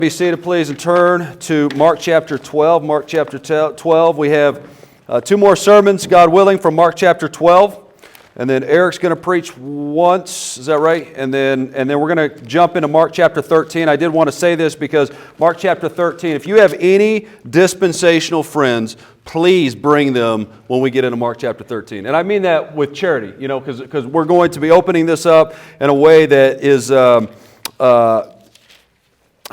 Be seated, please, and turn to Mark chapter 12. Mark chapter 12. We have two more sermons, God willing, from Mark chapter 12. And then Eric's going to preach once, is that right? And then we're going to jump into Mark chapter 13. I did want to say this because Mark chapter 13, if you have any dispensational friends, please bring them when we get into Mark chapter 13. And I mean that with charity, because we're going to be opening this up in a way that is...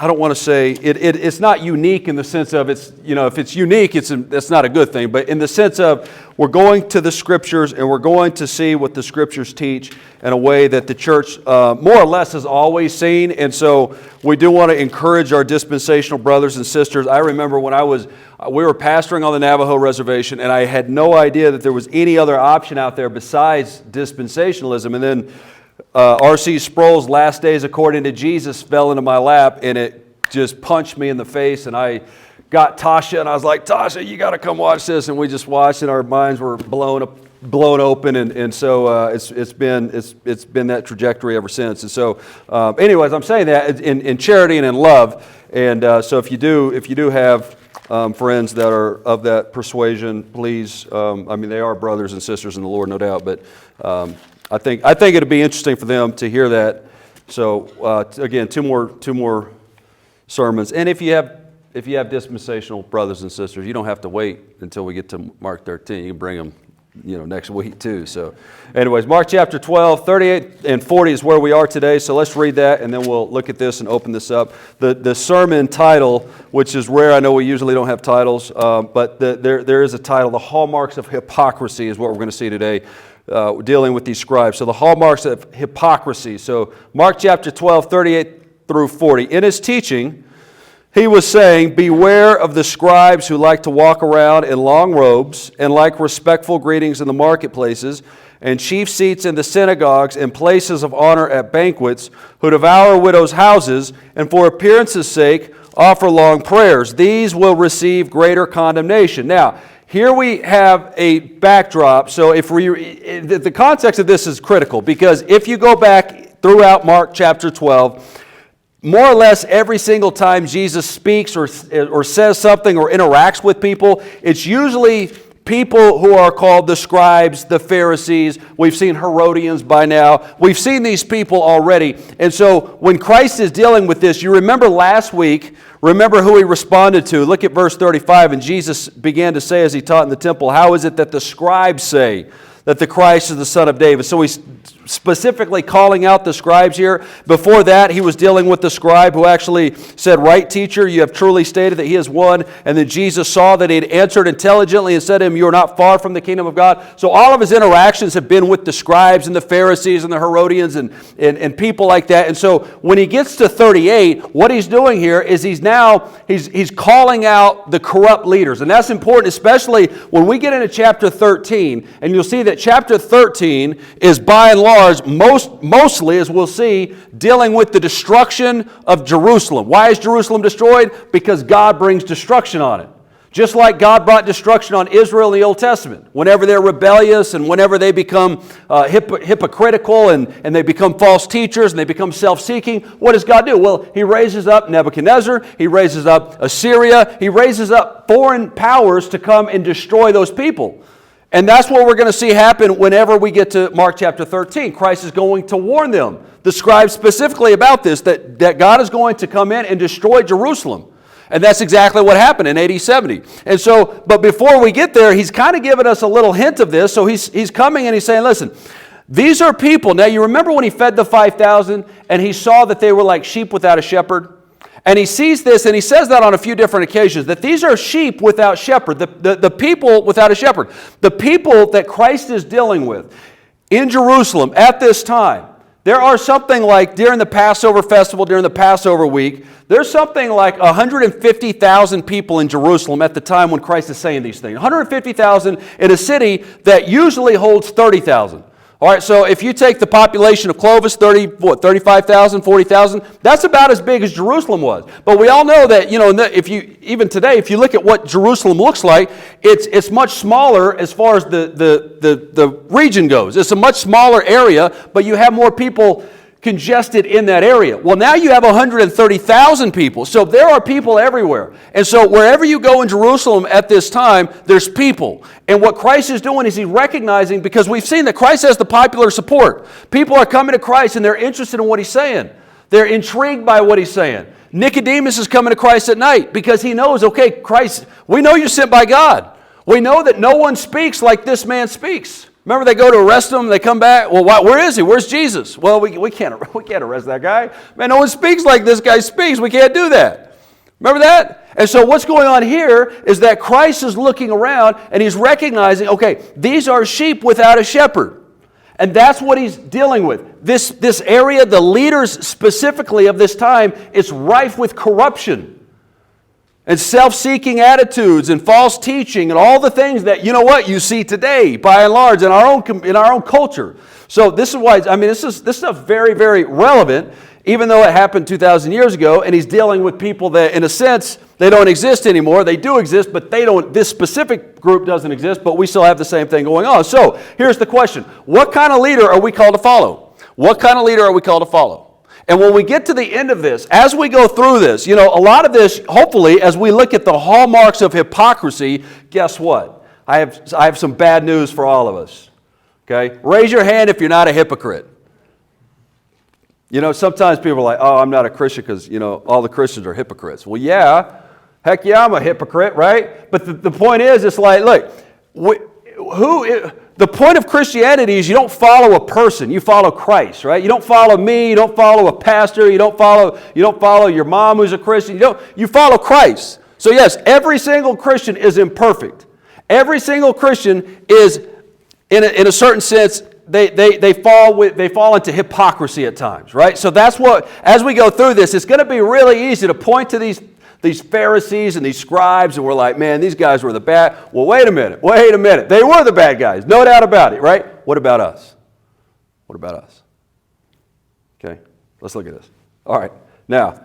I don't want to say it's not unique in the sense of if it's unique, that's not a good thing. But in the sense of we're going to the Scriptures and we're going to see what the Scriptures teach in a way that the church more or less has always seen. And so we do want to encourage our dispensational brothers and sisters. I remember when we were pastoring on the Navajo reservation, and I had no idea that there was any other option out there besides dispensationalism. And then R.C. Sproul's Last Days According to Jesus fell into my lap, and it just punched me in the face, and I got Tasha, and I was like, Tasha, you got to come watch this, and we just watched, and our minds were blown open, and so it's been that trajectory ever since. And so anyways, I'm saying that in charity and in love, and so if you do have friends that are of that persuasion, please, they are brothers and sisters in the Lord, no doubt, but I think it'd be interesting for them to hear that. So again, two more sermons. And if you have dispensational brothers and sisters, you don't have to wait until we get to Mark 13. You can bring them, next week too. So, anyways, Mark chapter 12, 38 and 40 is where we are today. So let's read that, and then we'll look at this and open this up. The sermon title, which is rare, I know we usually don't have titles, but there is a title. The Hallmarks of Hypocrisy is what we're going to see today. Dealing with these scribes. So the hallmarks of hypocrisy. So Mark chapter 12, 38 through 40. In his teaching, he was saying, "Beware of the scribes who like to walk around in long robes and like respectful greetings in the marketplaces and chief seats in the synagogues and places of honor at banquets, who devour widows' houses and for appearance's sake offer long prayers. These will receive greater condemnation." Now, here we have a backdrop. So the context of this is critical, because if you go back throughout Mark chapter 12, more or less every single time Jesus speaks or says something or interacts with people, it's usually people who are called the scribes, the Pharisees. We've seen Herodians by now. We've seen these people already. And so when Christ is dealing with this, you remember last week, remember who he responded to. Look at verse 35. And Jesus began to say as he taught in the temple, "How is it that the scribes say that the Christ is the Son of David?" So he's specifically calling out the scribes here. Before that, he was dealing with the scribe who actually said, "Right, teacher, you have truly stated that he is one." And then Jesus saw that he had answered intelligently and said to him, "You are not far from the kingdom of God." So all of his interactions have been with the scribes and the Pharisees and the Herodians and people like that. And so when he gets to 38, what he's doing here is he's calling out the corrupt leaders. And that's important, especially when we get into chapter 13. And you'll see that chapter 13 is by and large, mostly, as we'll see, dealing with the destruction of Jerusalem. Why is Jerusalem destroyed? Because God brings destruction on it. Just like God brought destruction on Israel in the Old Testament. Whenever they're rebellious and whenever they become hypocritical and they become false teachers and they become self-seeking, what does God do? Well, he raises up Nebuchadnezzar, he raises up Assyria, he raises up foreign powers to come and destroy those people. And that's what we're going to see happen whenever we get to Mark chapter 13. Christ is going to warn them, the scribes specifically, about this, that God is going to come in and destroy Jerusalem. And that's exactly what happened in AD 70. And so, but before we get there, he's kind of given us a little hint of this. So he's coming and he's saying, listen, these are people. Now, you remember when he fed the 5,000 and he saw that they were like sheep without a shepherd? And he sees this, and he says that on a few different occasions, that these are sheep without shepherd, the people without a shepherd. The people that Christ is dealing with in Jerusalem at this time. There are something like, during the Passover festival, during the Passover week, there's something like 150,000 people in Jerusalem at the time when Christ is saying these things. 150,000 in a city that usually holds 30,000. All right, so if you take the population of Clovis, 35,000, 40,000, that's about as big as Jerusalem was. But we all know that, even today, if you look at what Jerusalem looks like, it's much smaller as far as the region goes. It's a much smaller area, but you have more people congested in that area. Well, now you have 130,000 people. So there are people everywhere. And so wherever you go in Jerusalem at this time, there's people. And what Christ is doing is he's recognizing, because we've seen that Christ has the popular support. People are coming to Christ and they're interested in what he's saying. They're intrigued by what he's saying. Nicodemus is coming to Christ at night because he knows, okay, Christ, we know you're sent by God. We know that no one speaks like this man speaks. Remember, they go to arrest him, they come back. Well, where is he? Where's Jesus? Well, we can't arrest that guy. Man, no one speaks like this guy speaks. We can't do that. Remember that? And so what's going on here is that Christ is looking around and he's recognizing, okay, these are sheep without a shepherd. And that's what he's dealing with. This area, the leaders specifically of this time, it's rife with corruption and self-seeking attitudes and false teaching and all the things that, you know what, you see today by and large in our own culture. So this is why, I mean, this is very, very relevant, even though it happened 2,000 years ago, and he's dealing with people that, in a sense, they don't exist anymore. They do exist, but this specific group doesn't exist, but we still have the same thing going on. So here's the question. What kind of leader are we called to follow? What kind of leader are we called to follow? And when we get to the end of this, as we go through this, you know, a lot of this, hopefully, as we look at the hallmarks of hypocrisy, guess what? I have some bad news for all of us. Okay? Raise your hand if you're not a hypocrite. You know, sometimes people are like, oh, I'm not a Christian because, you know, all the Christians are hypocrites. Well, yeah. Heck yeah, I'm a hypocrite, right? But the point is, it's like, look, the point of Christianity is you don't follow a person, you follow Christ, right? You don't follow me, you don't follow a pastor, you don't follow your mom who's a Christian, you follow Christ. So yes, every single Christian is imperfect. Every single Christian is, in a certain sense, they fall into hypocrisy at times, right? So that's what, as we go through this, it's going to be really easy to point to these Pharisees and these scribes, and we're like, man, these guys were the bad. Well, wait a minute. They were the bad guys. No doubt about it, right? What about us? What about us? Okay, let's look at this. All right, now,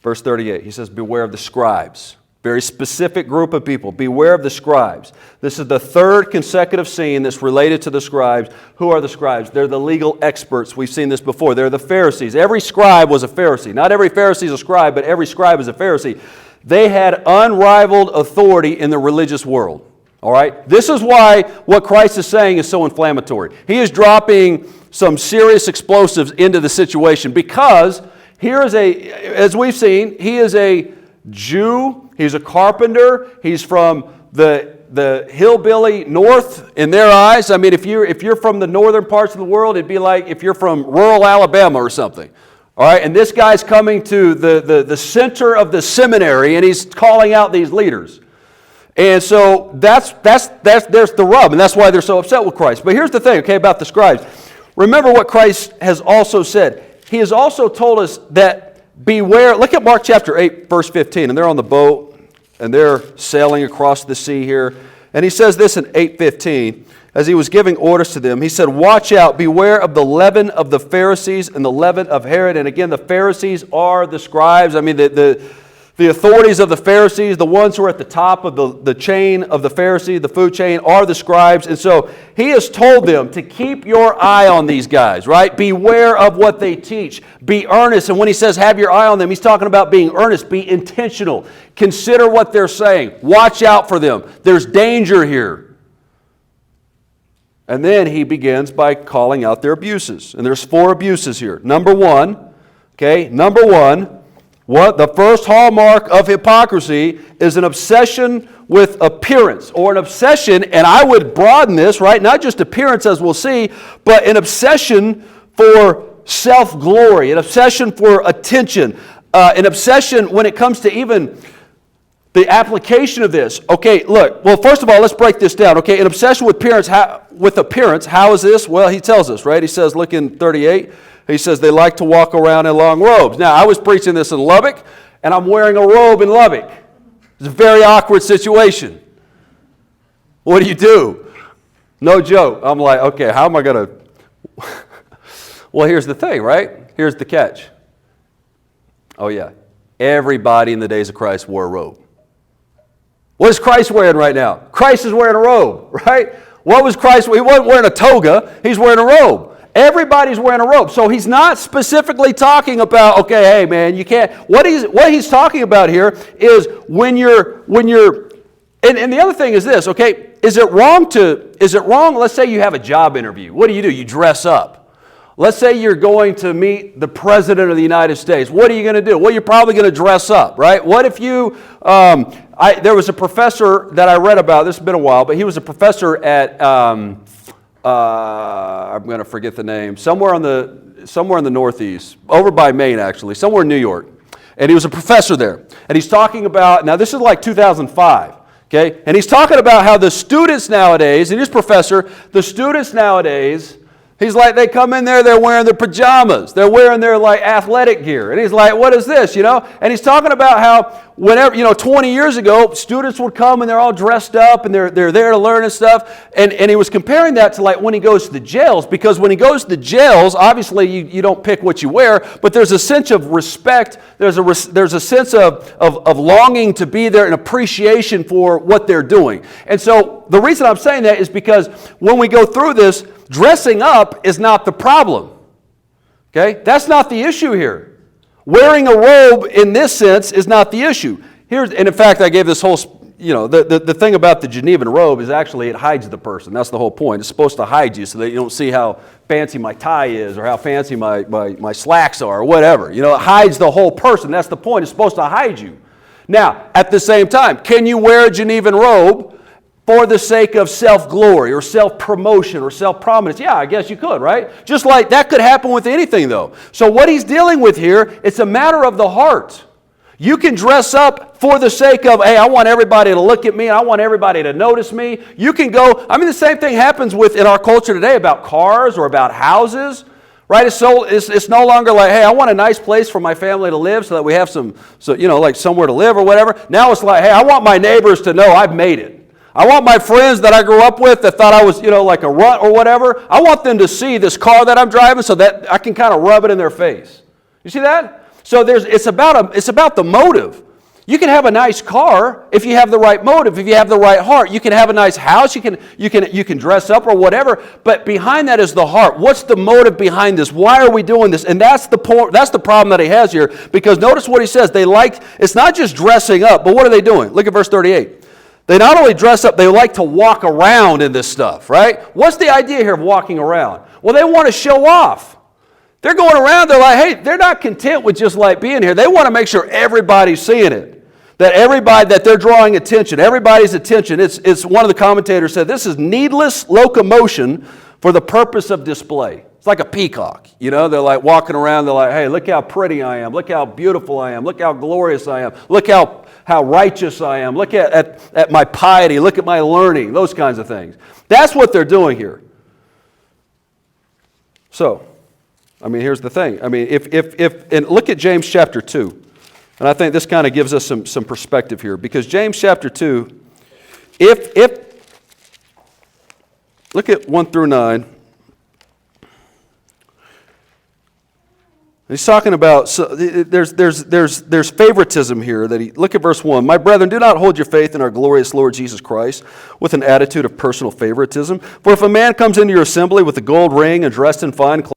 verse 38, he says, beware of the scribes. Very specific group of people. Beware of the scribes. This is the third consecutive scene that's related to the scribes. Who are the scribes? They're the legal experts. We've seen this before. They're the Pharisees. Every scribe was a Pharisee. Not every Pharisee is a scribe, but every scribe is a Pharisee. They had unrivaled authority in the religious world. All right? This is why what Christ is saying is so inflammatory. He is dropping some serious explosives into the situation because here is as we've seen, he is a Jew. He's a carpenter. He's from the hillbilly north in their eyes. I mean, if you're from the northern parts of the world, it'd be like if you're from rural Alabama or something. All right, and this guy's coming to the center of the seminary, and he's calling out these leaders. And so there's the rub, and that's why they're so upset with Christ. But here's the thing, okay, about the scribes. Remember what Christ has also said. He has also told us that beware. Look at Mark chapter 8, verse 15. And they're on the boat, and they're sailing across the sea here. And he says this in 8:15, as he was giving orders to them. He said, watch out, beware of the leaven of the Pharisees and the leaven of Herod. And again, the Pharisees are the scribes. I mean, the authorities of the Pharisees, the ones who are at the top of the chain of the Pharisee, the food chain, are the scribes. And so he has told them to keep your eye on these guys, right? Beware of what they teach. Be earnest. And when he says have your eye on them, he's talking about being earnest. Be intentional. Consider what they're saying. Watch out for them. There's danger here. And then he begins by calling out their abuses. And there's 4 abuses here. Number one, what the first hallmark of hypocrisy is an obsession with appearance, or an obsession, and I would broaden this, right? Not just appearance, as we'll see, but an obsession for self-glory, an obsession for attention, an obsession when it comes to even the application of this. Okay, look, well, first of all, let's break this down. Okay, an obsession with appearance, how is this? Well, he tells us, right? He says, look in 38, he says they like to walk around in long robes. Now, I was preaching this in Lubbock, and I'm wearing a robe in Lubbock. It's a very awkward situation. What do? No joke. I'm like, okay, how am I going to... Well, here's the thing, right? Here's the catch. Oh, yeah. Everybody in the days of Christ wore a robe. What is Christ wearing right now? Christ is wearing a robe, right? What was Christ? He wasn't wearing a toga. He's wearing a robe. Everybody's wearing a robe. So he's not specifically talking about, okay, hey man, you can't. What he's talking about here is when you're, and the other thing is this, okay, is it wrong, let's say you have a job interview. What do? You dress up. Let's say you're going to meet the President of the United States. What are you going to do? Well, you're probably going to dress up, right? What if you, there was a professor that I read about, this has been a while, but he was a professor at, I'm going to forget the name, somewhere in the Northeast, over by Maine actually, somewhere in New York. And he was a professor there. And he's talking about, now this is like 2005, okay? And he's talking about how the students nowadays, and he's a professor, the students nowadays, he's like, they come in there, they're wearing their pajamas. They're wearing their like athletic gear. And he's like, what is this, And he's talking about how whenever, 20 years ago, students would come and they're all dressed up and they're there to learn and stuff. And he was comparing that to like when he goes to the jails, because when he goes to the jails, obviously you don't pick what you wear, but there's a sense of respect. There's a sense of longing to be there and appreciation for what they're doing. And so the reason I'm saying that is because when we go through this, dressing up is not the problem. Okay? That's not the issue here. Wearing a robe in this sense is not the issue. And in fact, I gave this whole, the thing about the Genevan robe is actually it hides the person. That's the whole point. It's supposed to hide you so that you don't see how fancy my tie is or how fancy my slacks are or whatever. It hides the whole person. That's the point. It's supposed to hide you. Now, at the same time, can you wear a Genevan robe for the sake of self-glory or self-promotion or self-prominence? Yeah, I guess you could, right? Just like that could happen with anything, though. So what he's dealing with here, it's a matter of the heart. You can dress up for the sake of, hey, I want everybody to look at me. I want everybody to notice me. You can go, the same thing happens in our culture today about cars or about houses, right? It's no longer like, hey, I want a nice place for my family to live so that we have like somewhere to live or whatever. Now it's like, hey, I want my neighbors to know I've made it. I want my friends that I grew up with that thought I was, like a runt or whatever, I want them to see this car that I'm driving so that I can kind of rub it in their face. You see that? So it's about the motive. You can have a nice car if you have the right motive, if you have the right heart. You can have a nice house, you can dress up or whatever, but behind that is the heart. What's the motive behind this? Why are we doing this? And that's the problem that he has here, because notice what he says. It's not just dressing up, but what are they doing? Look at verse 38. They not only dress up, they like to walk around in this stuff, right? What's the idea here of walking around? Well, they want to show off. They're going around, they're like, hey, they're not content with just like being here. They want to make sure everybody's seeing it. That they're drawing attention, everybody's attention. It's one of the commentators said, this is needless locomotion for the purpose of display. It's like a peacock, They're like walking around, they're like, hey, look how pretty I am. Look how beautiful I am. Look how glorious I am. Look how righteous I am. Look at my piety. Look at my learning. Those kinds of things. That's what they're doing here. So, here's the thing. And look at James chapter 2. And I think this kind of gives us some perspective here. Because James chapter 2, look at 1 through 9. He's talking about, there's favoritism here. Look at verse 1. My brethren, do not hold your faith in our glorious Lord Jesus Christ with an attitude of personal favoritism. For if a man comes into your assembly with a gold ring and dressed in fine clothes,